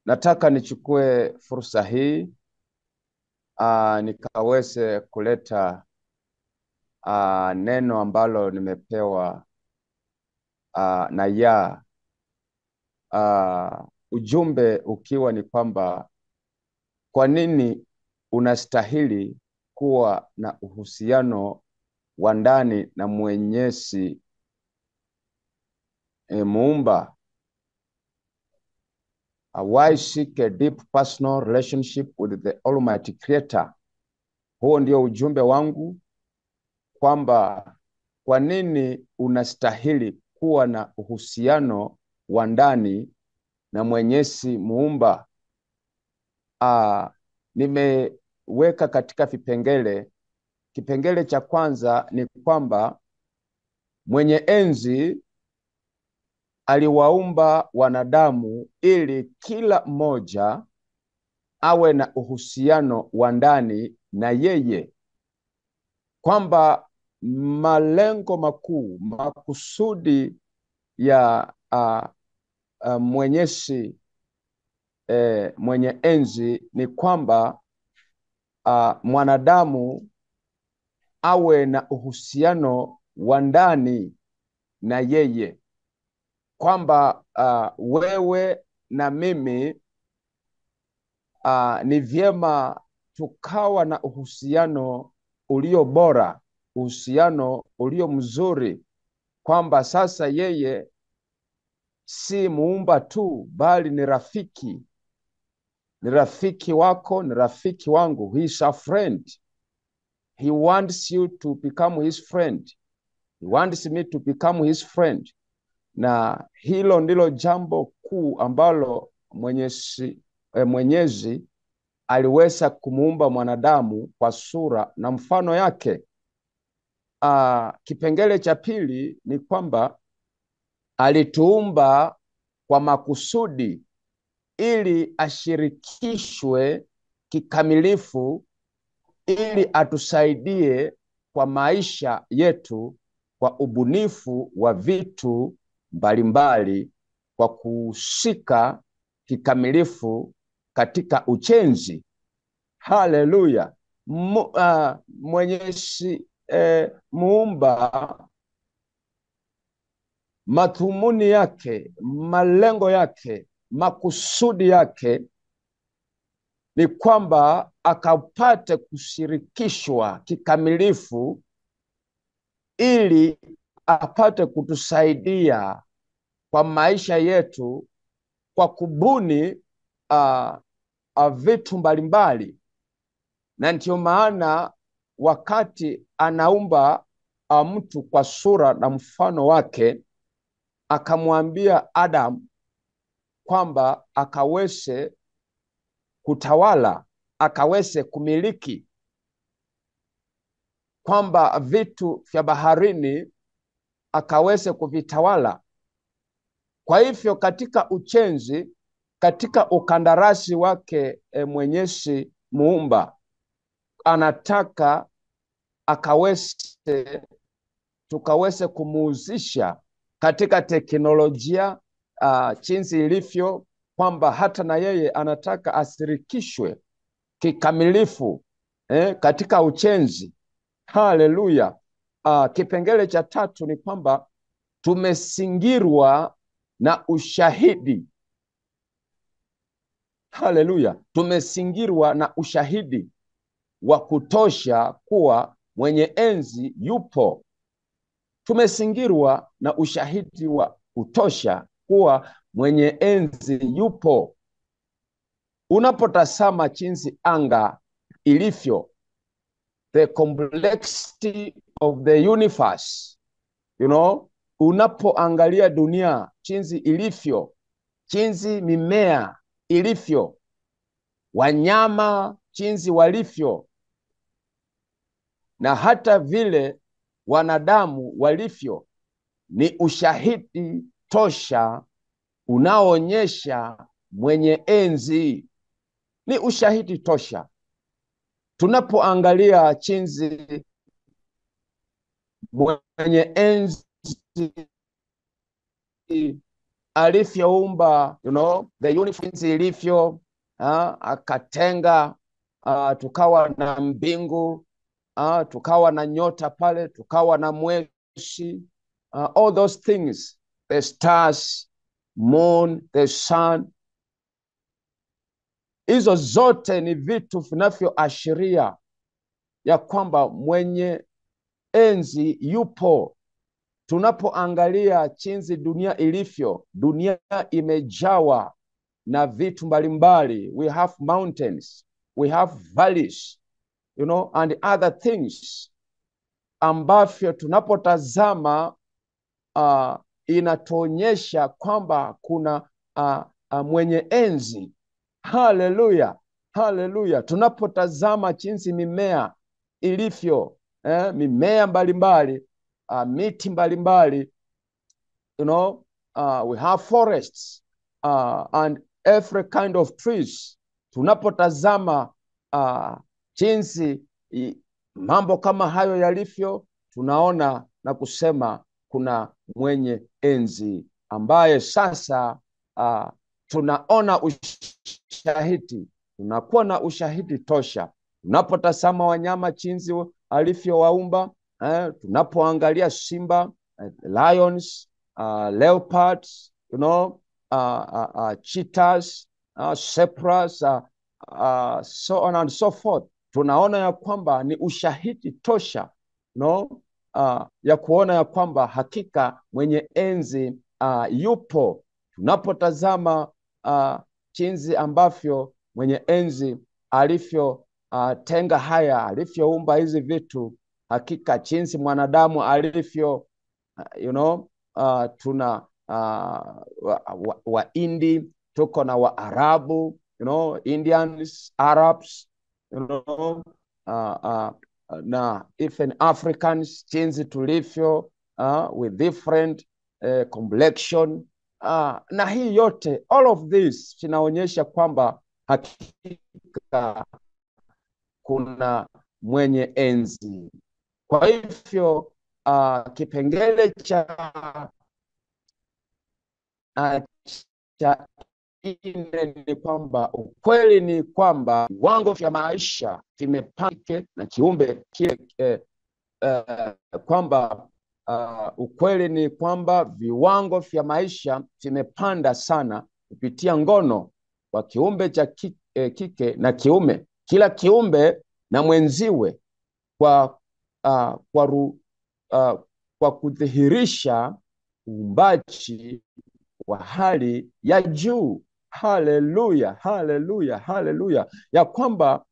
Nataka nichukue fursa hii nikaweze kuleta neno ambalo nimepewa na ujumbe ukiwa ni kwamba kwa nini unastahili kuwa na uhusiano wa ndani na Mwenyezi Muumba. Why seek a deep personal relationship with the Almighty Creator? Huo ndio ujumbe wangu, kwamba kwa nini unastahili kuwa na uhusiano wa ndani na Mwenyezi Muumba. Nimeweka katika vipengele. Kipengele cha kwanza ni kwamba mwenye enzi aliwaumba wanadamu ili kila mmoja awe na uhusiano wa ndani na yeye, kwamba malengo makuu, makusudi ya Mwenyezi mwenye enzi ni kwamba mwanadamu awe na uhusiano wa ndani na yeye, kwamba wewe na mimi ni vyema tukawa na uhusiano ulio bora, uhusiano ulio mzuri, kwamba sasa yeye si muumba tu, bali ni rafiki. Ni rafiki wako, ni rafiki wangu. He is a friend. He wants you to become his friend. He wants me to become his friend. Na hilo ndilo jambo kuu ambalo Mwenyezi aliweza kumuumba mwanadamu kwa sura na mfano yake. Kipengele cha pili ni kwamba alituumba kwa makusudi ili ashirikishwe kikamilifu, ili atusaidie kwa maisha yetu kwa ubunifu wa vitu mbalimbali, kwa kushika kikamilifu katika ujenzi. Haleluya! Mwenyezi Muumba, madhumuni yake, malengo yake, makusudi yake ni kwamba akapate kushirikishwa kikamilifu, ili apate kutusaidia kwa maisha yetu kwa kubuni vitu mbalimbali. Na ndio maana wakati anaumba mtu kwa sura na mfano wake, akamwambia Adam kwamba akaweze kutawala, akaweze kumiliki, kwamba vitu vya baharini akaweze kuvitawala. Kwa hivyo katika ujenzi, katika ukandarasi wake Mwenyezi Muumba anataka tukaweze kumuhusisha katika teknolojia jinsi ilivyo, kwamba hata na yeye anataka ashirikishwe kikamilifu katika ujenzi. Haleluya! Kipengele cha tatu ni kwamba tumezingirwa na ushahidi. Haleluya! Tumezingirwa na ushahidi wa kutosha kuwa mwenye enzi yupo. Tumezingirwa na ushahidi wa kutosha kuwa mwenye enzi yupo. Unapotazama jinsi anga ilivyo, the complexity of the universe, unapoangalia dunia jinsi ilivyo, jinsi mimea ilivyo, wanyama jinsi walivyo, na hata vile wanadamu walivyo, ni ushahidi tosha unaoonyesha mwenye enzi. Ni ushahidi tosha. Tunapoangalia jinsi mwenye enzi alivyoumba, the universe ilivyo, akatenga, tukawa na mbingu, tukawa na nyota pale, tukawa na mwezi, all those things, the stars, moon, the sun. Hizo zote ni vitu vinavyoashiria ya kwamba mwenye enzi yupo. Tunapoangalia jinsi dunia ilivyo, dunia imejawa na vitu mbalimbali. We have mountains, we have valleys, and other things ambavyo tunapotazama inatuonyesha kwamba kuna mwenye enzi. Haleluya, haleluya. Tunapotazama jinsi mimea ilivyo, mimea mbalimbali, miti mbalimbali, we have forests and every kind of trees. Tunapotazama jinsi mambo kama hayo yalivyo, tunaona na kusema kuna mwenye enzi ambaye sasa tunaona ushahidi, tunakuwa na ushahidi tosha. Tunapotazama wanyama jinsi alivyowaumba, tunapoangalia simba, lions, leopards, cheetahs, zebras, so on and so forth, tunaona ya kwamba ni ushahidi tosha, ya kuona ya kwamba hakika mwenye enzi yupo. Tunapotazama jinsi ambavyo mwenye enzi alivyo tenga haya, alivyoumba hizi vitu, hakika jinsi mwanadamu alivyo, tuna Waindi, tuko na Waarabu, Indians, Arabs, na even Africans, jinsi tulivyo, with different complexion, na hii yote, all of this inaonyesha kwamba hakika kuna mwenye enzi. Kwa hivyo kipengele cha ine ni kwamba ukweli ni kwamba viwango vya maisha vimepanda na kiumbe kile, kwamba ukweli ni kwamba viwango vya maisha vimepanda sana kupitia ngono kwa kiumbe cha kike na kiume, kila kiumbe na mwenziwe, kwa kudhihirisha uumbaji wa hali ya juu. Haleluya, haleluya, haleluya, ya kwamba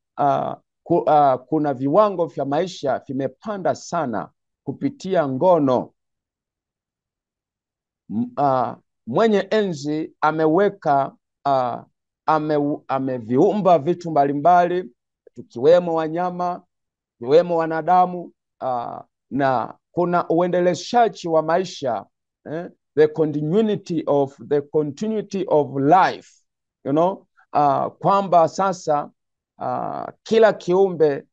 kuna viwango vya maisha vimepanda sana kupitia ngono. Mwenye enzi ameweka, ameviumba vitu mbalimbali, tukiwemo wanyama, tukiwemo wanadamu, na kuna uendeleshaji wa maisha, the continuity of life, kwamba sasa kila kiumbe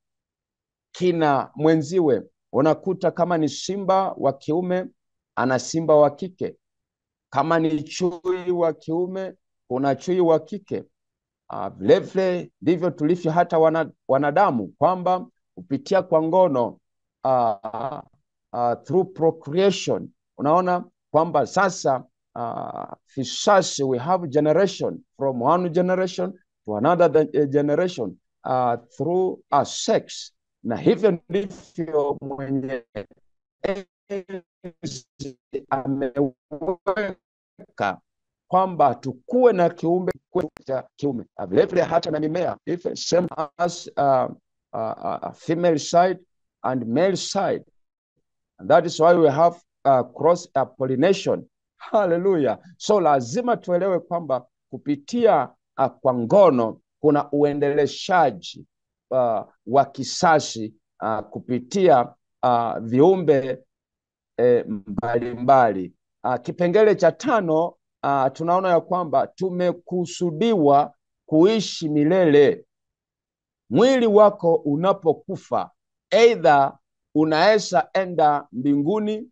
kina mwenziwe. Unakuta kama ni simba wa kiume ana simba wa kike, kama ni chui wa kiume kuna chui wa kike. Vilevile ndivyo tulivyo hata wanadamu, kwamba kupitia kwa ngono, through procreation, unaona kwamba sasa visasi, we have generation from one generation to another generation, through sex. Na hivyo ndivyo mwenye ameweka kwamba tukuwe na kiumbe cha kiume, vilevile hata na mimea, same as female side and male side, and that is why we have cross pollination. Hallelujah. So lazima tuelewe kwamba kupitia kwa ngono kuna uendeleshaji wa kisasi kupitia viumbe mbalimbali. Kipengele cha 5, tunaona ya kwamba tumekusudiwa kuishi milele. Mwili wako unapokufa, either unaweza enda mbinguni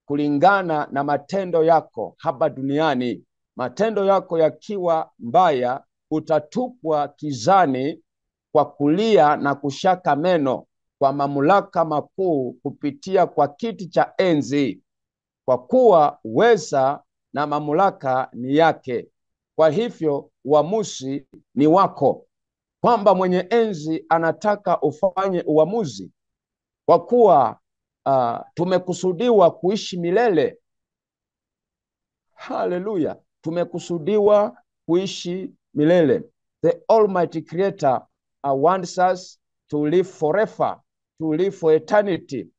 kulingana na matendo yako hapa duniani, matendo yako yakiwa mbaya, utatupwa kizani kwa kulia na kushaka meno kwa mamlaka makuu kupitia kwa kiti cha enzi, kwa kuwa uweza na mamlaka ni yake. Kwa hivyo uamuzi ni wako, kwamba mwenye enzi anataka ufanye uamuzi, kwa kuwa tumekusudiwa kuishi milele. Haleluya, tumekusudiwa kuishi milele. The Almighty Creator wants us to live forever, to live for eternity.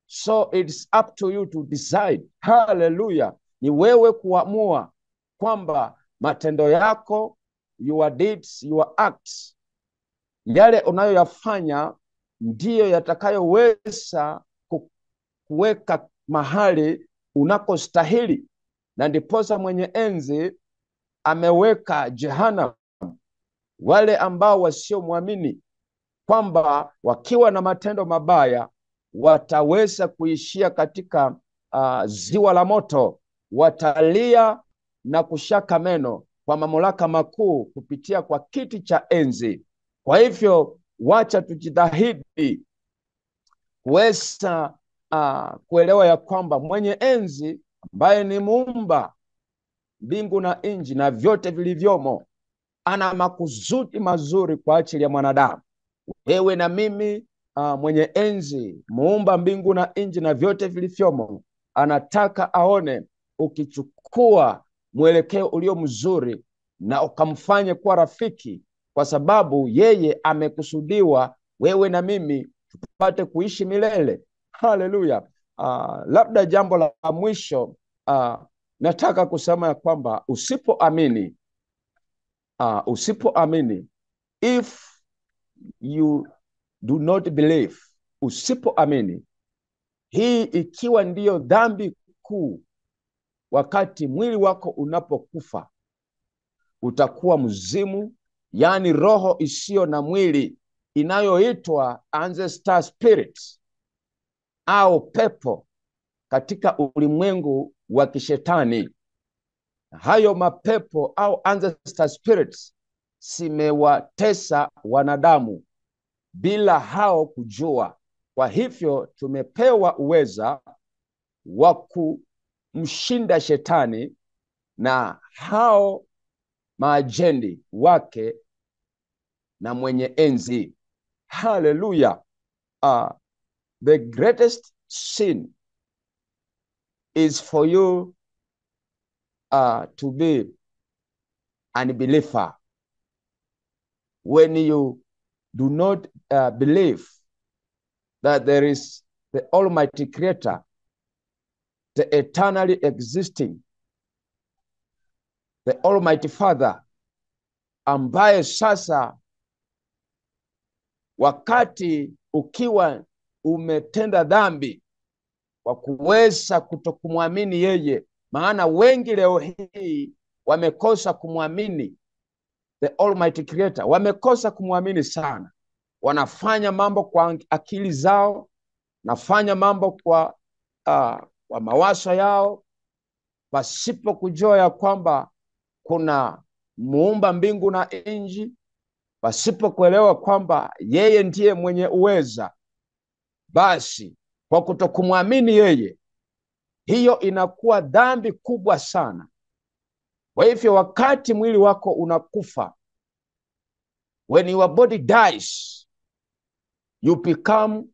So it's up to you to decide. Haleluya, ni wewe kuamua kwamba matendo yako, your deeds, your acts, yale unayoyafanya ndiyo yatakayoweza kuweka mahali unakostahili. Na ndiposa mwenye enzi ameweka jehanamu wale ambao wasiomwamini, kwamba wakiwa na matendo mabaya wataweza kuishia katika ziwa la moto, watalia na kushaka meno kwa mamlaka makuu kupitia kwa kiti cha enzi. Kwa hivyo wacha tujitahidi kuweza kuelewa ya kwamba mwenye enzi ambaye ni muumba mbingu na nchi na vyote vilivyomo, ana makusudi mazuri kwa ajili ya mwanadamu. Wewe na mimi, mwenye enzi, muumba mbingu na nchi na vyote vilivyomo, anataka aone ukichukua mwelekeo ulio mzuri na ukamfanye kuwa rafiki, kwa sababu yeye amekusudiwa wewe na mimi tupate kuishi milele. Haleluya. Labda jambo la mwisho nataka kusema ya kwamba usipoamini, if you do not believe, usipoamini, hii ikiwa ndiyo dhambi kuu, wakati mwili wako unapokufa utakuwa mzimu, yani roho isiyo na mwili inayoitwa ancestor spirits au pepo katika ulimwengu wa kishetani. Hayo mapepo au ancestor spirits zimewatesa wanadamu bila hao kujua. Kwa hivyo tumepewa uweza wa kumshinda shetani na hao maajendi wake na mwenye enzi. Haleluya. The greatest sin is for you to be an unbeliever. When you do not believe that there is the Almighty Creator, the eternally existing, the Almighty Father, ambaye sasa wakati ukiwa umetenda dhambi kwa kuweza kutokumwamini yeye, maana wengi leo hii wamekosa kumwamini the Almighty Creator, wamekosa kumwamini sana. Wanafanya mambo kwa akili zao, nafanya mambo kwa mawazo yao, pasipo kujua ya kwamba kuna muumba mbingu na nchi, pasipo kuelewa kwamba yeye ndiye mwenye uweza. Basi kwa kutokumwamini yeye, hiyo inakuwa dhambi kubwa sana. Kwa hivyo wakati mwili wako unakufa, when your body dies, you become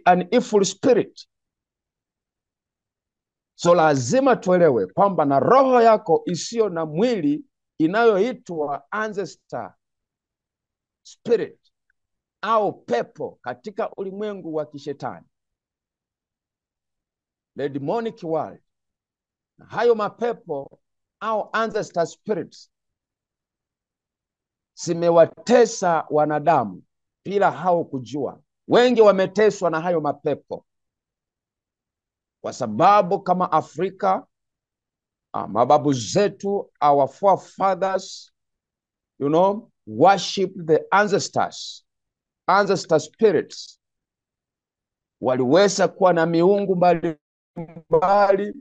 an evil spirit. So lazima tuelewe kwamba na roho yako isiyo na mwili inayoitwa ancestor spirit au pepo katika ulimwengu wa kishetani, the demonic world, na hayo mapepo au ancestor spirits zimewatesa wanadamu bila hao kujua. Wengi wameteswa na hayo mapepo kwa sababu kama Afrika, mababu zetu, our forefathers, worship the ancestor spirits. Waliweza kuwa na miungu mbalimbali,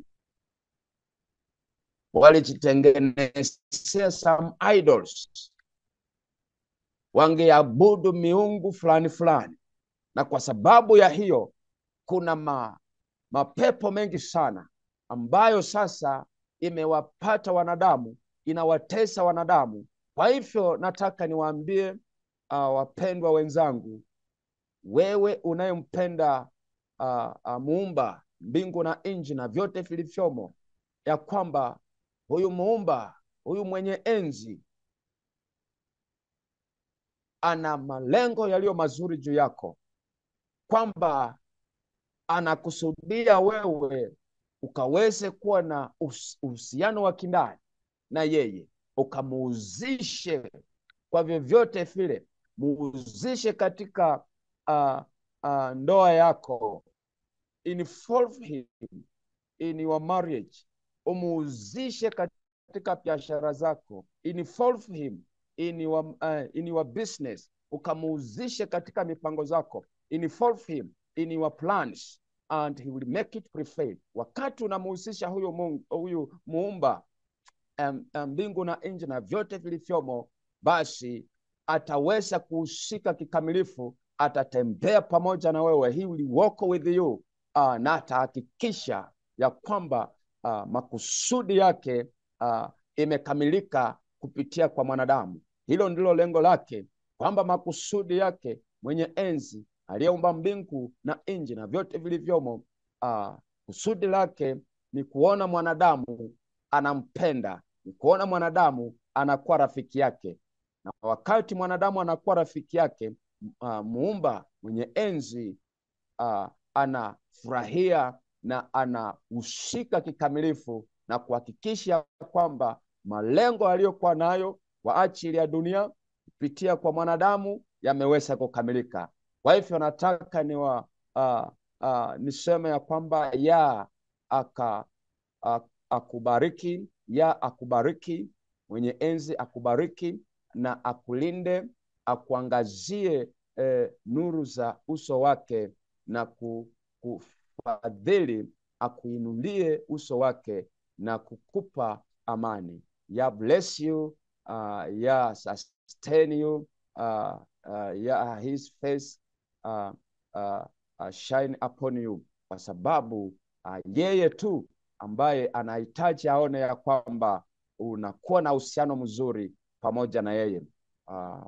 walijitengenezea some idols, wangeabudu miungu fulani fulani, na kwa sababu ya hiyo kuna mapepo mengi sana ambayo sasa imewapata wanadamu, inawatesa wanadamu. Kwa hivyo nataka niwaambie wapendwa wenzangu, wewe unayempenda muumba mbingu na nchi na vyote vilivyomo, ya kwamba huyu muumba, huyu mwenye enzi ana malengo yaliyo mazuri juu yako, kwamba anakusudia wewe ukaweze kuwa na uhusiano wa kindani na yeye, ukamuuzishe kwa vyovyote vile, muuzishe katika ndoa yako, involve him in your marriage, umuuzishe katika biashara zako, involve him in your business, ukamuuzishe katika mipango zako, involve him in your plans and he will make it prevail. Wakati unamuhusisha huyu muumba mbingu na nchi na vyote vilivyomo, basi ataweza kuhusika kikamilifu, atatembea pamoja na wewe, he will walk with you, na atahakikisha ya kwamba makusudi yake imekamilika kupitia kwa mwanadamu. Hilo ndilo lengo lake, kwamba makusudi yake mwenye enzi aliyeumba mbingu na nchi na vyote vilivyomo, kusudi lake ni kuona mwanadamu anampenda, ni kuona mwanadamu anakuwa rafiki yake. Na wakati mwanadamu anakuwa rafiki yake, muumba mwenye enzi anafurahia na anahusika kikamilifu na kuhakikisha kwamba malengo aliyokuwa nayo kwa ajili ya dunia kupitia kwa mwanadamu yameweza kukamilika. Kwa hivyo nataka niseme ya kwamba akubariki, mwenye enzi akubariki na akulinde, akuangazie nuru za uso wake na kufadhili, akuinulie uso wake na kukupa amani. Bless you, sustain you, his face shine upon you, kwa sababu yeye tu ambaye anahitaji aone ya kwamba unakuwa na uhusiano mzuri pamoja na yeye.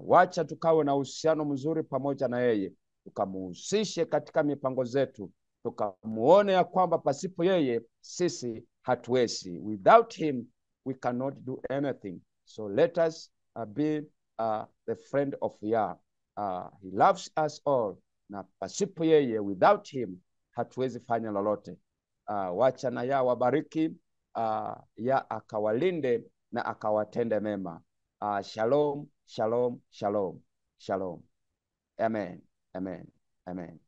Wacha tukawe na uhusiano mzuri pamoja na yeye, tukamuhusishe katika mipango zetu, tukamuone ya kwamba pasipo yeye sisi hatuwezi. Without him we cannot do anything. So let us be the friend of Yah. He loves us all, na pasipo yeye, without him, hatuwezi fanya lolote. Wacha na Yah wabariki, Yah akawalinde na akawatende mema. Shalom, shalom, shalom, shalom. Amen, amen, amen.